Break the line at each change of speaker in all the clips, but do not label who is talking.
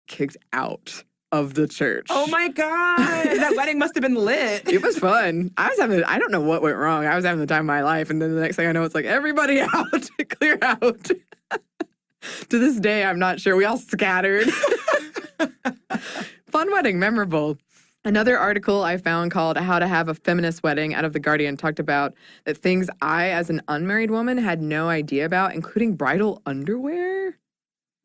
kicked out of the church.
Oh my God. That wedding must have been lit.
It was fun. I don't know what went wrong. I was having the time of my life. And then the next thing I know, it's like, everybody out, clear out. To this day, I'm not sure. We all scattered. Fun wedding, memorable. Another article I found called How to Have a Feminist Wedding out of The Guardian talked about that things I, as an unmarried woman, had no idea about, including bridal underwear.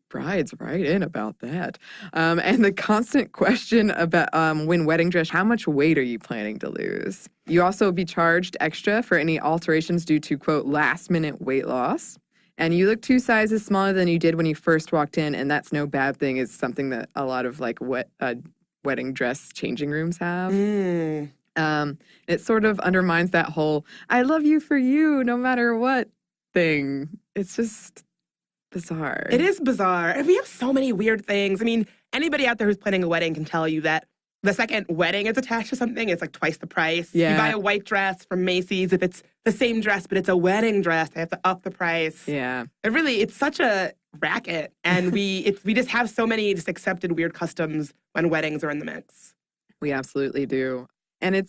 Brides right in about that. And the constant question about when wedding dress, how much weight are you planning to lose? You also be charged extra for any alterations due to, quote, last-minute weight loss. And you look 2 sizes smaller than you did when you first walked in, and that's no bad thing. It's something that a lot of, like, wedding dress changing rooms have. It sort of undermines that whole, I love you for you, no matter what thing. It's just bizarre.
It is bizarre. And we have so many weird things. I mean, anybody out there who's planning a wedding can tell you that the second wedding is attached to something, it's like twice the price.
Yeah.
You buy a white dress from Macy's. If it's the same dress, but it's a wedding dress, they have to up the price.
Yeah.
It's such a racket. And we just have so many just accepted weird customs when weddings are in the mix.
We absolutely do. And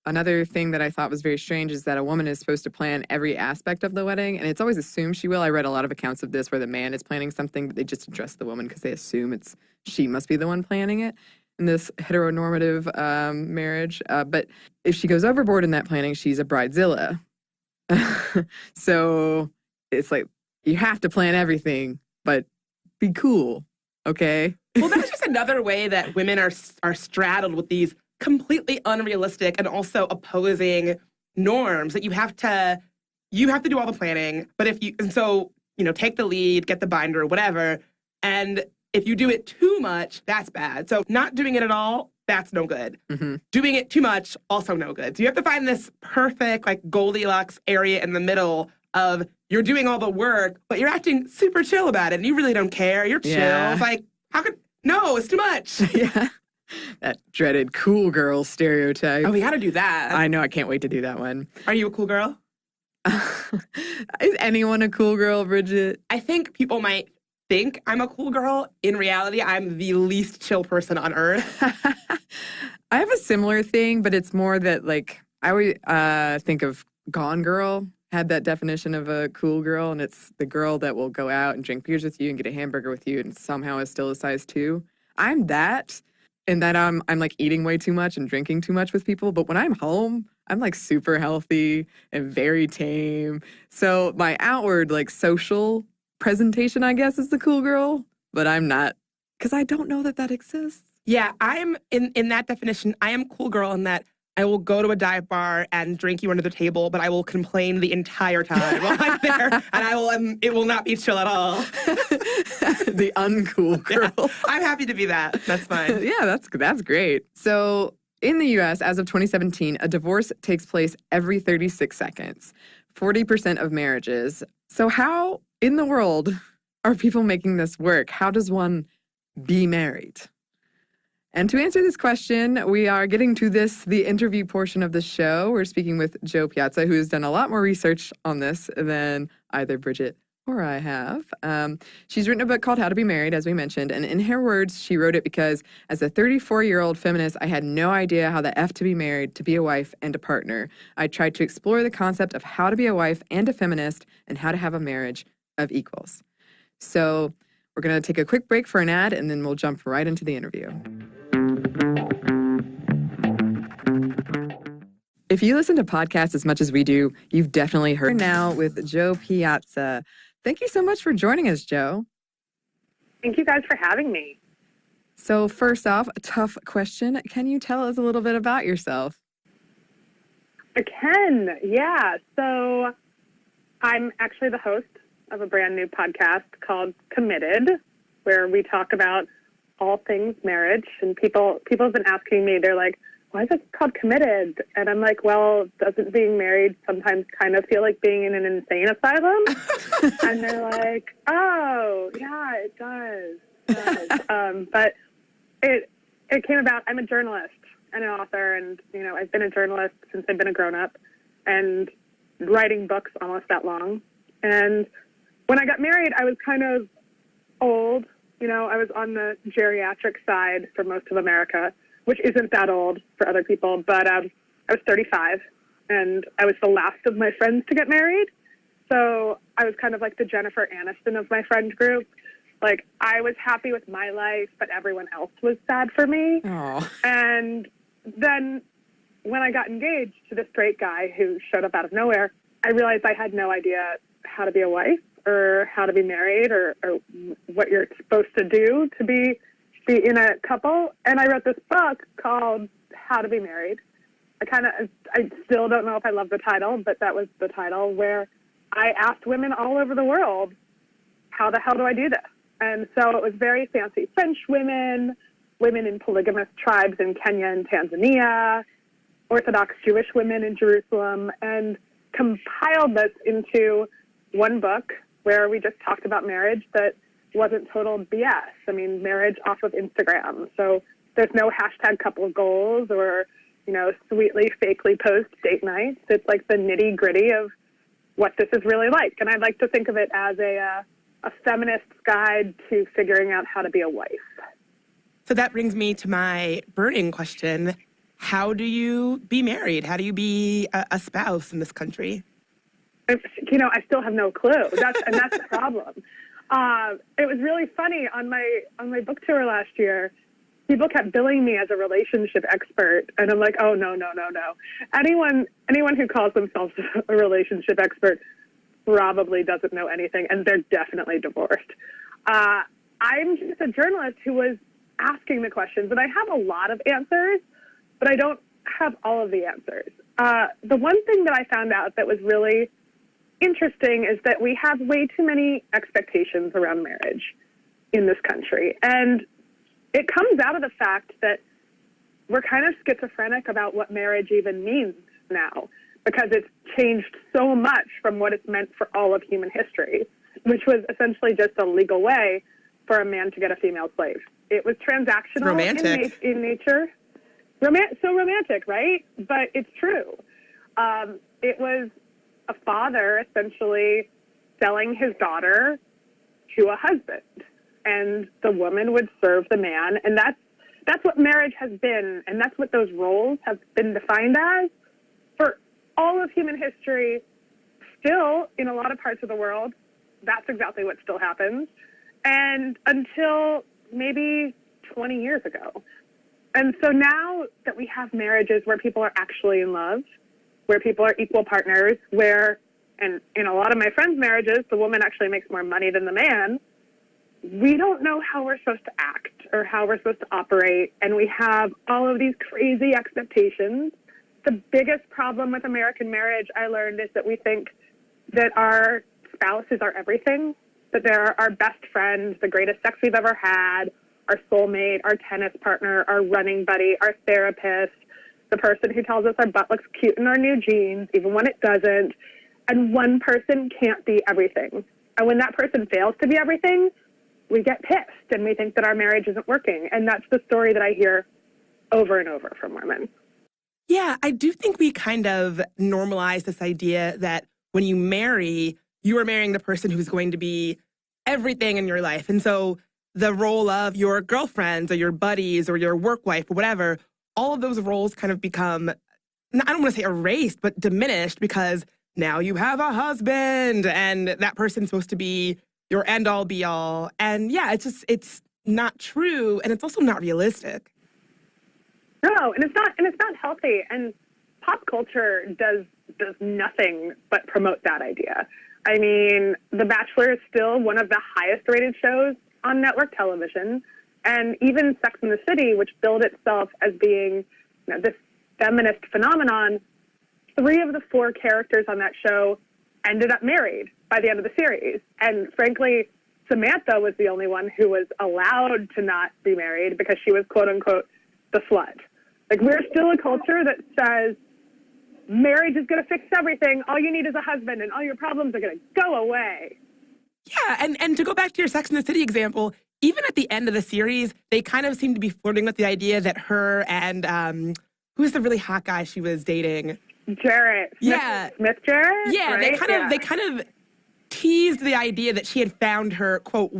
another thing that I thought was very strange is that a woman is supposed to plan every aspect of the wedding, and it's always assumed she will. I read a lot of accounts of this where the man is planning something, but they just address the woman because they assume she must be the one planning it in this heteronormative marriage. But if she goes overboard in that planning, she's a bridezilla. So it's like, you have to plan everything, but be cool, okay?
Well, that's just another way that women are straddled with these completely unrealistic and also opposing norms that you have to do all the planning. But take the lead, get the binder, whatever. And if you do it too much, that's bad. So not doing it at all, that's no good.
Mm-hmm.
Doing it too much, also no good. So you have to find this perfect, like, Goldilocks area in the middle of you're doing all the work, but you're acting super chill about it. And you really don't care. You're chill.
Yeah.
It's like, no, it's too much.
Yeah. That dreaded cool girl stereotype.
Oh, we got to do that.
I know. I can't wait to do that one.
Are you a cool girl?
Is anyone a cool girl, Bridget?
I think people might think I'm a cool girl. In reality, I'm the least chill person on earth.
I have a similar thing, but it's more that, like, I always think of Gone Girl had that definition of a cool girl, and it's the girl that will go out and drink beers with you and get a hamburger with you and somehow is still a size 2. I'm that. And that I'm like eating way too much and drinking too much with people. But when I'm home, I'm like super healthy and very tame. So my outward, like, social presentation, I guess, is the cool girl. But I'm not, because I don't know that exists.
Yeah, I'm in that definition. I am cool girl in that I will go to a dive bar and drink you under the table, but I will complain the entire time while I'm there, and it will not be chill at all.
The uncool girl.
Yeah, I'm happy to be that. That's fine.
Yeah, that's great. So in the U.S., as of 2017, a divorce takes place every 36 seconds, 40% of marriages. So how in the world are people making this work? How does one be married? And to answer this question, we are getting to the interview portion of the show. We're speaking with Jo Piazza, who has done a lot more research on this than either Bridget or I have. She's written a book called How to Be Married, as we mentioned. And in her words, she wrote it because as a 34-year-old feminist, I had no idea how the F to be married, to be a wife, and a partner. I tried to explore the concept of how to be a wife and a feminist and how to have a marriage of equals. So we're going to take a quick break for an ad, and then we'll jump right into the interview. If you listen to podcasts as much as we do, you've definitely heard now with Jo Piazza. Thank you so much for joining us, Jo.
Thank you guys for having me.
So first off, a tough question. Can you tell us a little bit about yourself?
I can, yeah. So I'm actually the host of a brand new podcast called Committed, where we talk about all things marriage. And people have been asking me, they're like, why is it called Committed? And I'm like, well, doesn't being married sometimes kind of feel like being in an insane asylum? And they're like, oh, yeah, it does. But it came about, I'm a journalist and an author, and, you know, I've been a journalist since I've been a grown-up and writing books almost that long. And when I got married, I was kind of old, I was on the geriatric side for most of America, which isn't that old for other people, but I was 35, and I was the last of my friends to get married. So I was kind of like the Jennifer Aniston of my friend group. Like, I was happy with my life, but everyone else was sad for me.
Oh.
And then when I got engaged to this straight guy who showed up out of nowhere, I realized I had no idea how to be a wife or how to be married or what you're supposed to do to be in a couple. And I wrote this book called How to Be Married. I still don't know if I love the title, but that was the title, where I asked women all over the world, how the hell do I do this? And so it was very fancy French women in polygamous tribes in Kenya and Tanzania, Orthodox Jewish women in Jerusalem, and compiled this into one book where we just talked about marriage that wasn't total BS. I mean, marriage off of Instagram. So there's no hashtag couple goals or, sweetly, fakely post date nights. It's like the nitty gritty of what this is really like. And I'd like to think of it as a feminist's guide to figuring out how to be a wife.
So that brings me to my burning question. How do you be married? How do you be a spouse in this country?
I still have no clue. That's the problem. It was really funny on my book tour last year. People kept billing me as a relationship expert, and I'm like, oh no. Anyone who calls themselves a relationship expert probably doesn't know anything, and they're definitely divorced. I'm just a journalist who was asking the questions, and I have a lot of answers, but I don't have all of the answers. The one thing that I found out that was really interesting is that we have way too many expectations around marriage in this country. And it comes out of the fact that we're kind of schizophrenic about what marriage even means now, because it's changed so much from what it's meant for all of human history, which was essentially just a legal way for a man to get a female slave. It was transactional in nature. So romantic, right? But it's true. It was a father essentially selling his daughter to a husband, and the woman would serve the man. And that's what marriage has been, and that's what those roles have been defined as for all of human history. Still, in a lot of parts of the world, that's exactly what still happens. And until maybe 20 years ago. And so now that we have marriages where people are actually in love, where people are equal partners, and in a lot of my friends' marriages, the woman actually makes more money than the man, we don't know how we're supposed to act or how we're supposed to operate. And we have all of these crazy expectations. The biggest problem with American marriage, I learned, is that we think that our spouses are everything, that they're our best friend, the greatest sex we've ever had, our soulmate, our tennis partner, our running buddy, our therapist, the person who tells us our butt looks cute in our new jeans, even when it doesn't. And one person can't be everything. And when that person fails to be everything, we get pissed and we think that our marriage isn't working. And that's the story that I hear over and over from women.
Yeah, I do think we kind of normalize this idea that when you marry, you are marrying the person who's going to be everything in your life. And so the role of your girlfriends or your buddies or your work wife or whatever, all of those roles kind of become, I don't want to say erased, but diminished, because now you have a husband and that person's supposed to be your end all be all. And yeah, it's not true. And it's also not realistic.
No, and it's not healthy. And pop culture does nothing but promote that idea. I mean, The Bachelor is still one of the highest rated shows on network television. And even Sex and the City, which billed itself as being this feminist phenomenon, 3 of the 4 characters on that show ended up married by the end of the series. And frankly, Samantha was the only one who was allowed to not be married because she was, quote unquote, the slut. Like, we're still a culture that says marriage is going to fix everything. All you need is a husband and all your problems are going to go away.
Yeah, and to go back to your Sex and the City example, even at the end of the series, they kind of seem to be flirting with the idea that her and who's the really hot guy she was dating?
Jarrett. Smith Jarrett?
Yeah,
right?
they kind of teased the idea that she had found her, quote,